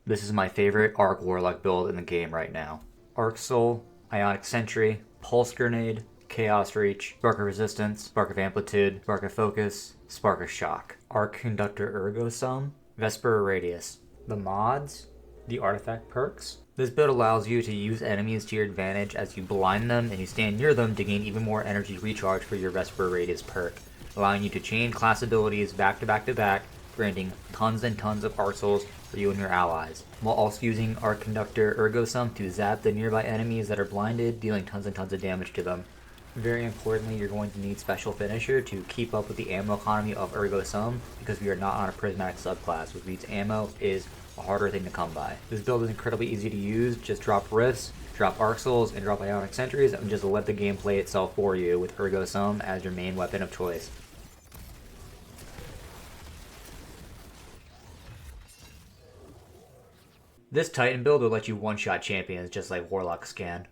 This is my favorite Arc Warlock build in the game right now. Arc Soul, Ionic Sentry, Pulse Grenade, Chaos Reach, Spark of Resistance, Spark of Amplitude, Spark of Focus, Spark of Shock, Arc Conductor Ergo Sum, Vesper Radius. The mods, the artifact perks. This build allows you to use enemies to your advantage as you blind them and you stand near them to gain even more energy recharge for your Vesper Radius perk, allowing you to chain class abilities back to back to back, granting tons and tons of Arc Souls for you and your allies, while also using Arc Conductor Ergo Sum to zap the nearby enemies that are blinded, dealing tons and tons of damage to them. Very importantly, you're going to need Special Finisher to keep up with the ammo economy of Ergo Sum, because we are not on a Prismatic subclass, which means ammo is a harder thing to come by. This build is incredibly easy to use. Just drop Rifts, drop Arc Souls, and drop Ionic Sentries, and just let the game play itself for you with Ergo Sum as your main weapon of choice. This Titan build will let you one-shot champions just like Warlocks can.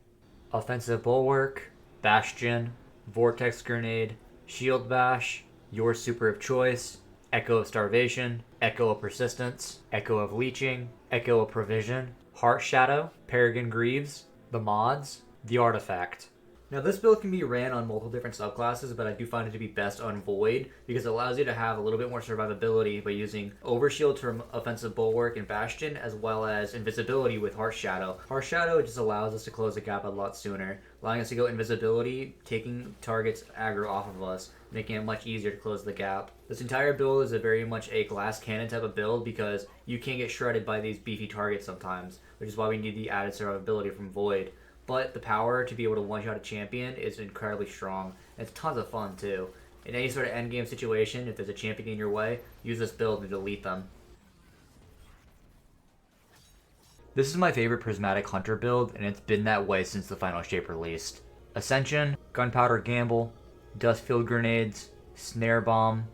Offensive Bulwark, Bastion, Vortex Grenade, Shield Bash, your super of choice, Echo of Starvation, Echo of Persistence, Echo of Leeching, Echo of Provision, Heart Shadow, Peregrine Greaves, the mods, the artifact. Now this build can be ran on multiple different subclasses, but I do find it to be best on Void because it allows you to have a little bit more survivability by using Overshield from Offensive Bulwark and Bastion, as well as Invisibility with Heart Shadow. Heart Shadow just allows us to close the gap a lot sooner, allowing us to go Invisibility, taking targets aggro off of us, making it much easier to close the gap. This entire build is a very much a glass cannon type of build because you can get shredded by these beefy targets sometimes, which is why we need the added survivability from Void. But the power to be able to one-shot a champion is incredibly strong. And it's tons of fun too. In any sort of endgame situation, if there's a champion in your way, use this build to delete them. This is my favorite Prismatic Hunter build, and it's been that way since the final shape released. Ascension, Gunpowder Gamble, Dustfield Grenades, Snare Bomb,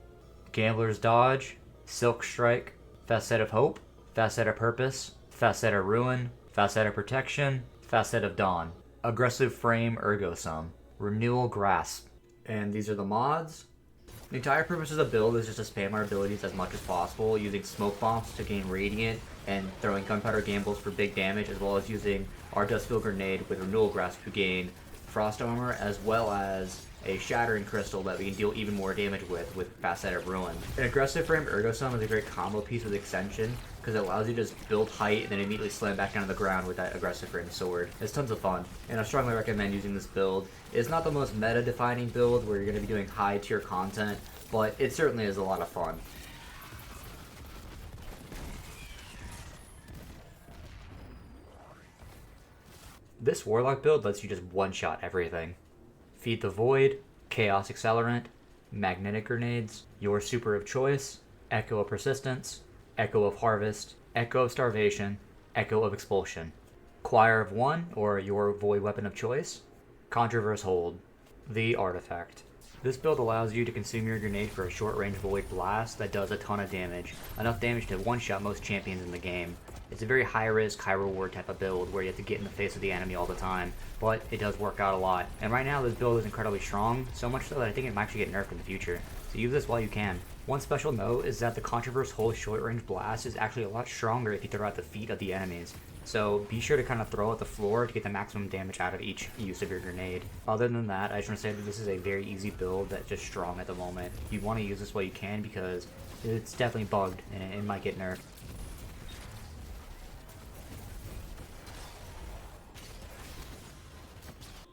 Gambler's Dodge, Silk Strike, Facet of Hope, Facet of Purpose, Facet of Ruin, Facet of Protection, Facet of Dawn, Aggressive Frame Ergo Sum, Renewal Grasp. And these are the mods. The entire purpose of the build is just to spam our abilities as much as possible, using Smoke Bombs to gain Radiant, and throwing Gunpowder Gambles for big damage, as well as using our Dustfield Grenade with Renewal Grasp to gain Frost Armor, as well as a Shattering Crystal that we can deal even more damage with Facet of Ruin. An Aggressive Frame Ergo Sum is a great combo piece with Extension, because it allows you to just build height and then immediately slam back down to the ground with that Aggressive Frame sword. It's tons of fun, and I strongly recommend using this build. It's not the most meta-defining build where you're going to be doing high-tier content, but it certainly is a lot of fun. This Warlock build lets you just one-shot everything. Feed the Void, Chaos Accelerant, Magnetic Grenades, your super of choice, Echo of Persistence, Echo of Harvest, Echo of Starvation, Echo of Expulsion. Choir of One, or your Void weapon of choice, Controverse Hold, the artifact. This build allows you to consume your grenade for a short-range Void Blast that does a ton of damage, enough damage to one-shot most champions in the game. It's a very high-risk, high-reward type of build where you have to get in the face of the enemy all the time, but it does work out a lot. And right now this build is incredibly strong, so much so that I think it might actually get nerfed in the future, so use this while you can. One special note is that the Controverse Hold short-range blast is actually a lot stronger if you throw at the feet of the enemies, so be sure to kind of throw at the floor to get the maximum damage out of each use of your grenade. Other than that, I just want to say that this is a very easy build that's just strong at the moment. You want to use this while you can because it's definitely bugged and it might get nerfed.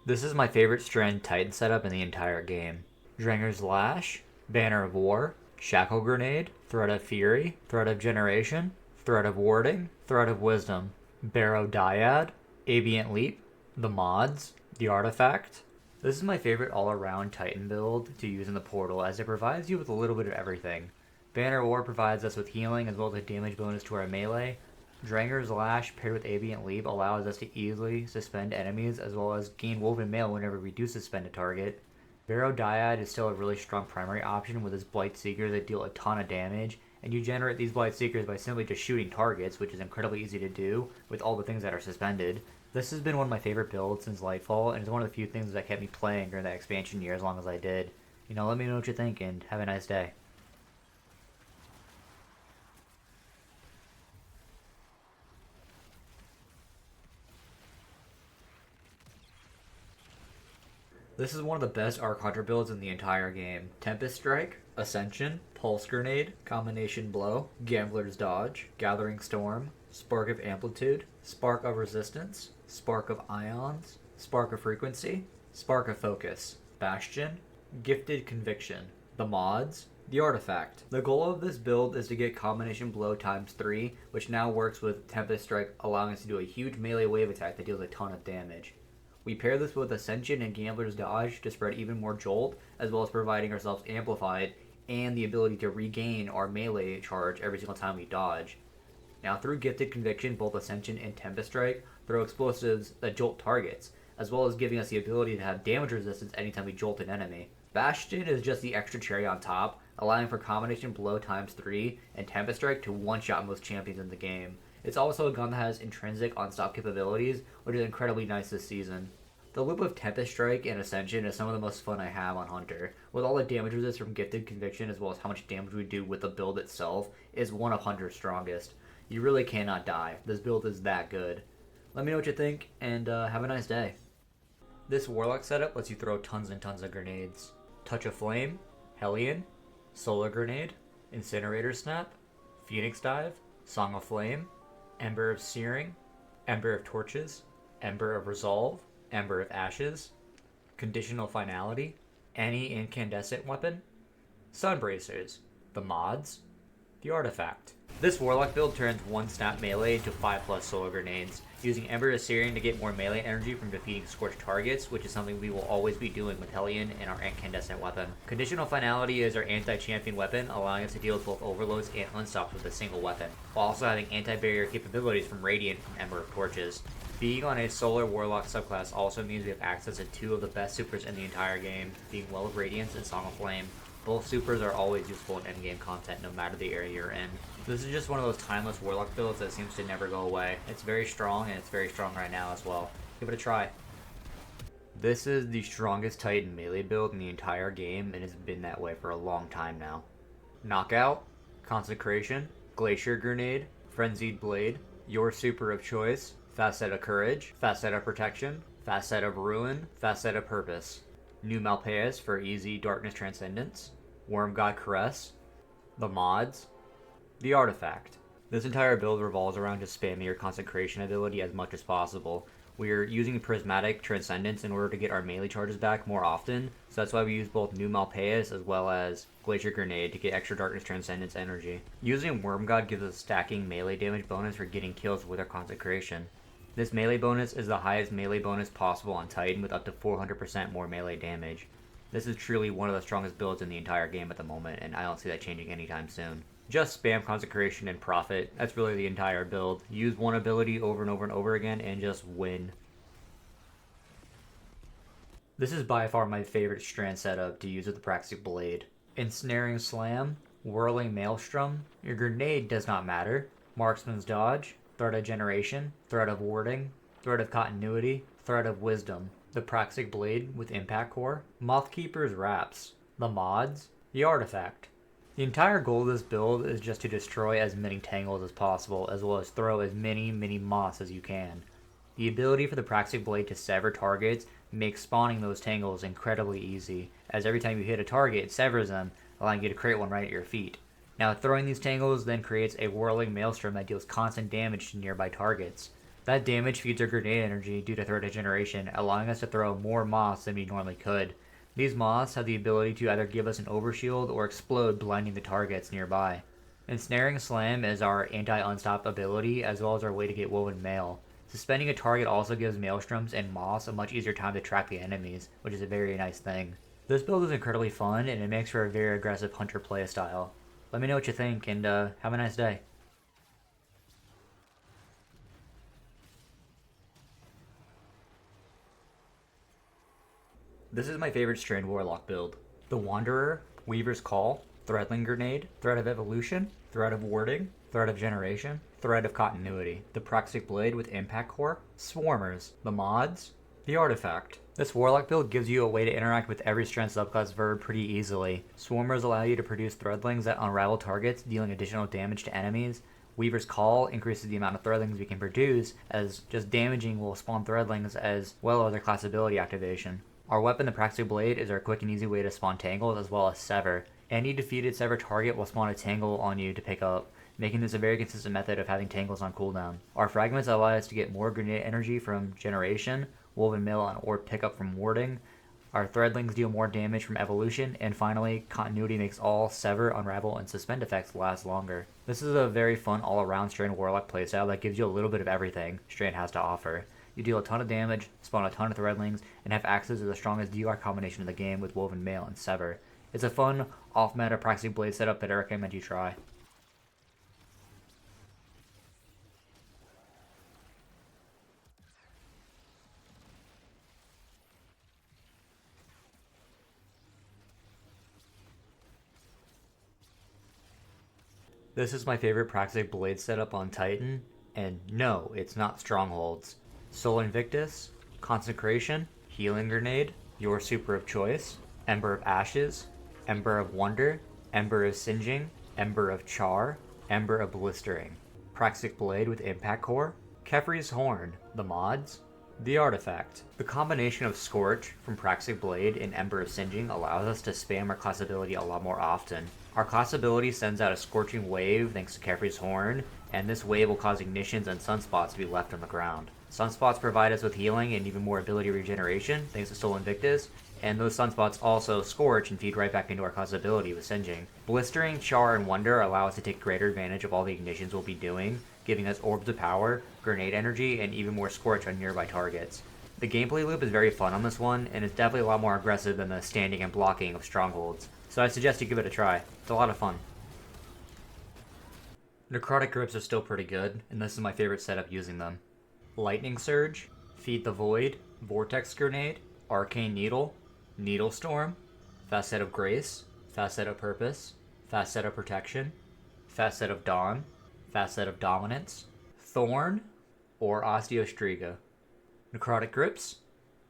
This is my favorite Strand Titan setup in the entire game. Dranger's Lash, Banner of War, Shackle Grenade, Thread of Fury, Thread of Generation, Thread of Warding, Thread of Wisdom, Barrow Dyad, Abyent Leap, the mods, the artifact. This is my favorite all-around Titan build to use in the portal as it provides you with a little bit of everything. Banner of War provides us with healing as well as a damage bonus to our melee. Dranger's Lash paired with Abyent Leap allows us to easily suspend enemies as well as gain Woven Mail whenever we do suspend a target. Barrow Dyad is still a really strong primary option with his Blight Seekers that deal a ton of damage, and you generate these Blight Seekers by simply just shooting targets, which is incredibly easy to do with all the things that are suspended. This has been one of my favorite builds since Lightfall, and it's one of the few things that kept me playing during that expansion year as long as I did. Let me know what you think, and have a nice day. This is one of the best Arc Hunter builds in the entire game. Tempest Strike, Ascension, Pulse Grenade, Combination Blow, Gambler's Dodge, Gathering Storm, Spark of Amplitude, Spark of Resistance, Spark of Ions, Spark of Frequency, Spark of Focus, Bastion, Gifted Conviction, the mods, the artifact. The goal of this build is to get Combination Blow ×3, which now works with Tempest Strike, allowing us to do a huge melee wave attack that deals a ton of damage. We pair this with Ascension and Gambler's Dodge to spread even more jolt, as well as providing ourselves Amplified and the ability to regain our melee charge every single time we dodge. Now through Gifted Conviction, both Ascension and Tempest Strike throw explosives that jolt targets, as well as giving us the ability to have damage resistance anytime we jolt an enemy. Bastion is just the extra cherry on top, allowing for Combination Blow ×3 and Tempest Strike to one-shot most champions in the game. It's also a gun that has intrinsic on-stop capabilities, which is incredibly nice this season. The loop of Tempest Strike and Ascension is some of the most fun I have on Hunter. With all the damage resist from Gifted Conviction, as well as how much damage we do with the build itself, is one of Hunter's strongest. You really cannot die. This build is that good. Let me know what you think, and have a nice day. This Warlock setup lets you throw tons and tons of grenades. Touch of Flame, Hellion, Solar Grenade, Incinerator Snap, Phoenix Dive, Song of Flame, Ember of Searing, Ember of Torches, Ember of Resolve, Ember of Ashes, Conditional Finality, any incandescent weapon, Sunbracers, the mods, the artifact. This Warlock build turns 1 snap melee into 5+ solar grenades, using Ember of Searing to get more melee energy from defeating scorched targets, which is something we will always be doing with Hellion and our incandescent weapon. Conditional Finality is our anti-champion weapon, allowing us to deal with both overloads and unstops with a single weapon, while also having anti-barrier capabilities from Radiant from Ember of Torches. Being on a Solar Warlock subclass also means we have access to 2 of the best supers in the entire game, being Well of Radiance and Song of Flame. Both supers are always useful in endgame content no matter the area you're in. This is just one of those timeless Warlock builds that seems to never go away. It's very strong, and it's very strong right now as well. Give it a try. This is the strongest Titan melee build in the entire game, and it's been that way for a long time now. Knockout, Consecration, Glacier Grenade, Frenzied Blade, Your Super of Choice, Facet of Courage, Facet of Protection, Facet of Ruin, Facet of Purpose. New Malpaeus for easy Darkness Transcendence, Wormgod Caress, the mods, the artifact. This entire build revolves around just spamming your Consecration ability as much as possible. We are using Prismatic Transcendence in order to get our melee charges back more often, so that's why we use both New Malpaeus as well as Glacier Grenade to get extra Darkness Transcendence energy. Using Wormgod gives us a stacking melee damage bonus for getting kills with our Consecration. This melee bonus is the highest melee bonus possible on Titan with up to 400% more melee damage. This is truly one of the strongest builds in the entire game at the moment, and I don't see that changing anytime soon. Just spam Consecration and Profit. That's really the entire build. Use one ability over and over and over again and just win. This is by far my favorite Strand setup to use with the Praxic Blade. Ensnaring Slam, Whirling Maelstrom, your grenade does not matter, Marksman's Dodge, Threat of Generation, Threat of Warding, Threat of Continuity, Threat of Wisdom, the Praxic Blade with Impact Core, Mothkeeper's Wraps, the mods, the artifact. The entire goal of this build is just to destroy as many tangles as possible, as well as throw as many moths as you can. The ability for the Praxic Blade to sever targets makes spawning those tangles incredibly easy, as every time you hit a target it severs them, allowing you to create one right at your feet. Now throwing these tangles then creates a Whirling Maelstrom that deals constant damage to nearby targets. That damage feeds our grenade energy due to Threat of Generation, allowing us to throw more moths than we normally could. These moths have the ability to either give us an overshield or explode, blinding the targets nearby. Ensnaring Slam is our anti-unstop ability, as well as our way to get Woven Mail. Suspending a target also gives Maelstroms and moths a much easier time to track the enemies, which is a very nice thing. This build is incredibly fun, and it makes for a very aggressive Hunter playstyle. Let me know what you think, and have a nice day. This is my favorite Strand Warlock build. The Wanderer, Weaver's Call, Threadling Grenade, Threat of Evolution, Threat of Warding, Threat of Generation, Threat of Continuity, the Praxic Blade with Impact Core, Swarmers, the mods, the artifact. This Warlock build gives you a way to interact with every Strand subclass verb pretty easily. Swarmers allow you to produce Threadlings that unravel targets, dealing additional damage to enemies. Weaver's Call increases the amount of Threadlings we can produce, as just damaging will spawn Threadlings as well as their class ability activation. Our weapon, the Praxic Blade, is our quick and easy way to spawn Tangles as well as Sever. Any defeated Sever target will spawn a Tangle on you to pick up, making this a very consistent method of having Tangles on cooldown. Our Fragments allow us to get more grenade energy from Generation, Woven Mail, and Orb pickup from Warding. Our Threadlings deal more damage from Evolution, and finally, Continuity makes all Sever, Unravel, and Suspend effects last longer. This is a very fun all-around Strand Warlock playstyle that gives you a little bit of everything Strand has to offer. You deal a ton of damage, spawn a ton of Threadlings, and have access to the strongest DR combination in the game with Woven Mail and Sever. It's a fun, off-meta Praxic Blade setup that I recommend you try. This is my favorite Praxic Blade setup on Titan, and no, it's not Strongholds. Soul Invictus, Consecration, Healing Grenade, Your Super of Choice, Ember of Ashes, Ember of Wonder, Ember of Singeing, Ember of Char, Ember of Blistering. Praxic Blade with Impact Core, Kefri's Horn, the mods, the artifact. The combination of Scorch from Praxic Blade and Ember of Singeing allows us to spam our class ability a lot more often. Our class ability sends out a Scorching Wave thanks to Kefri's Horn, and this wave will cause ignitions and sunspots to be left on the ground. Sunspots provide us with healing and even more ability regeneration thanks to Soul Invictus, and those sunspots also scorch and feed right back into our class ability with Singeing. Blistering, Char, and Wonder allow us to take greater advantage of all the ignitions we'll be doing, giving us orbs of power, grenade energy, and even more scorch on nearby targets. The gameplay loop is very fun on this one, and it's definitely a lot more aggressive than the standing and blocking of Strongholds, so I suggest you give it a try. It's a lot of fun. Necrotic Grips are still pretty good, and this is my favorite setup using them. Lightning Surge, Feed the Void, Vortex Grenade, Arcane Needle, Needle Storm, Facet of Grace, Facet of Purpose, Facet of Protection, Facet of Dawn, Facet of Dominance, Thorn, or Osteostriga. Necrotic Grips,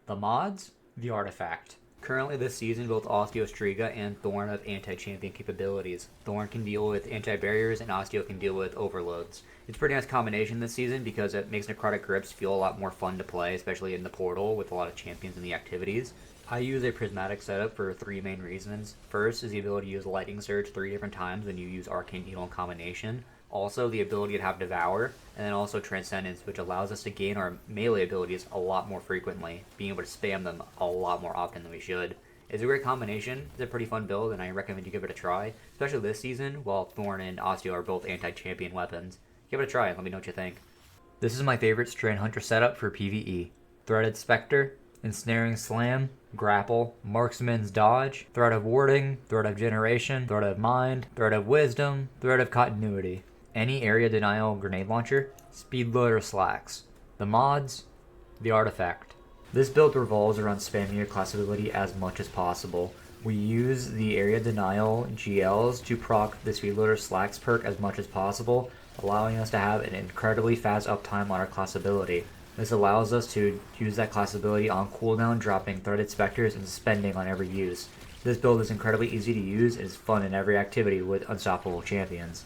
the mods, the artifact. Currently this season, both Osteostriga and Thorn have anti-champion capabilities. Thorn can deal with anti-barriers and Osteo can deal with overloads. It's a pretty nice combination this season because it makes Necrotic Grips feel a lot more fun to play, especially in the portal with a lot of champions in the activities. I use a Prismatic setup for 3 main reasons. First is the ability to use Lightning Surge 3 different times when you use Arcane Needle in combination. Also the ability to have Devour, and then also Transcendence, which allows us to gain our melee abilities a lot more frequently, being able to spam them a lot more often than we should. It's a great combination, it's a pretty fun build, and I recommend you give it a try, especially this season, while Thorn and Osteo are both anti-champion weapons. Give it a try and let me know what you think. This is my favorite Strand Hunter setup for PvE. Threaded Spectre, Ensnaring Slam, Grapple, Marksman's Dodge, Thread of Warding, Thread of Generation, Thread of Mind, Thread of Wisdom, Thread of Continuity. Any area denial grenade launcher, speed loader slacks. The mods, the artifact. This build revolves around spamming your class ability as much as possible. We use the area denial GLs to proc the speed loader slacks perk as much as possible, allowing us to have an incredibly fast uptime on our class ability. This allows us to use that class ability on cooldown, dropping Threaded Spectres and spending on every use. This build is incredibly easy to use and is fun in every activity with unstoppable champions.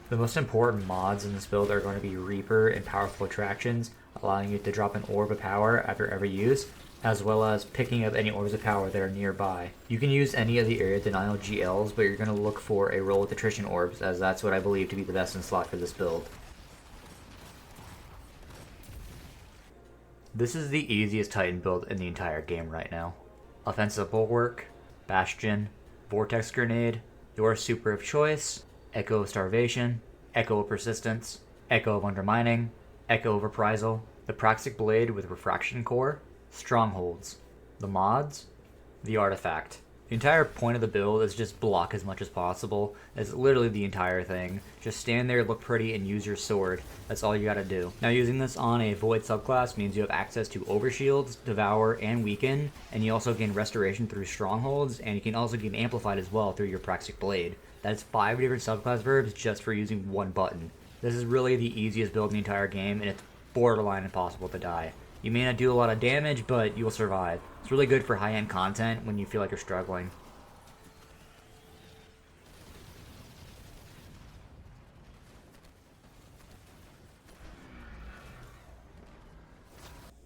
The most important mods in this build are going to be Reaper and Powerful Attractions, allowing you to drop an Orb of Power after every use, as well as picking up any Orbs of Power that are nearby. You can use any of the Area Denial GLs, but you're going to look for a Roll with Attrition Orbs, as that's what I believe to be the best in slot for this build. This is the easiest Titan build in the entire game right now. Offensive Bulwark, Bastion, Vortex Grenade, Your Super of Choice, Echo of Starvation, Echo of Persistence, Echo of Undermining, Echo of Reprisal, the Praxic Blade with Refraction Core, Strongholds, the mods, the artifact. The entire point of the build is just block as much as possible. It's literally the entire thing. Just stand there, look pretty, and use your sword. That's all you gotta do. Now using this on a Void subclass means you have access to Overshields, Devour, and Weaken, and you also gain Restoration through Strongholds, and you can also gain Amplified as well through your Praxic Blade. That's 5 different subclass verbs just for using one button. This is really the easiest build in the entire game, and it's borderline impossible to die. You may not do a lot of damage, but you'll survive. It's really good for high-end content when you feel like you're struggling.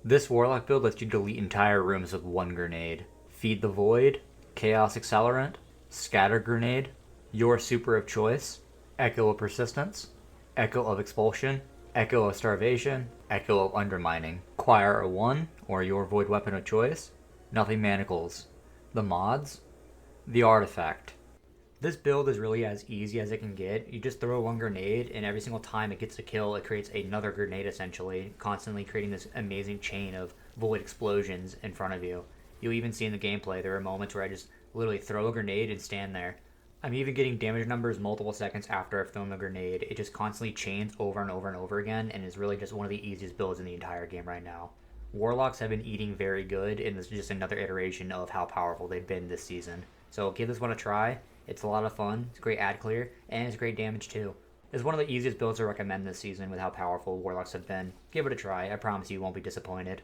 This Warlock build lets you delete entire rooms with one grenade. Feed the Void, Chaos Accelerant, Scatter Grenade, your super of choice, Echo of Persistence, Echo of Expulsion, Echo of Starvation, Echo of Undermining, Choir of 1, or your Void weapon of choice, Nothing Manacles. The mods, the Artifact. This build is really as easy as it can get. You just throw one grenade, and every single time it gets a kill, it creates another grenade essentially, constantly creating this amazing chain of void explosions in front of you. You'll even see in the gameplay, there are moments where I just literally throw a grenade and stand there. I'm even getting damage numbers multiple seconds after I've thrown the grenade. It just constantly chains over and over and over again, and is really just one of the easiest builds in the entire game right now. Warlocks have been eating very good, and this is just another iteration of how powerful they've been this season. So give this one a try. It's a lot of fun, it's great ad clear, and it's great damage too. It's one of the easiest builds to recommend this season with how powerful Warlocks have been. Give it a try, I promise you won't be disappointed.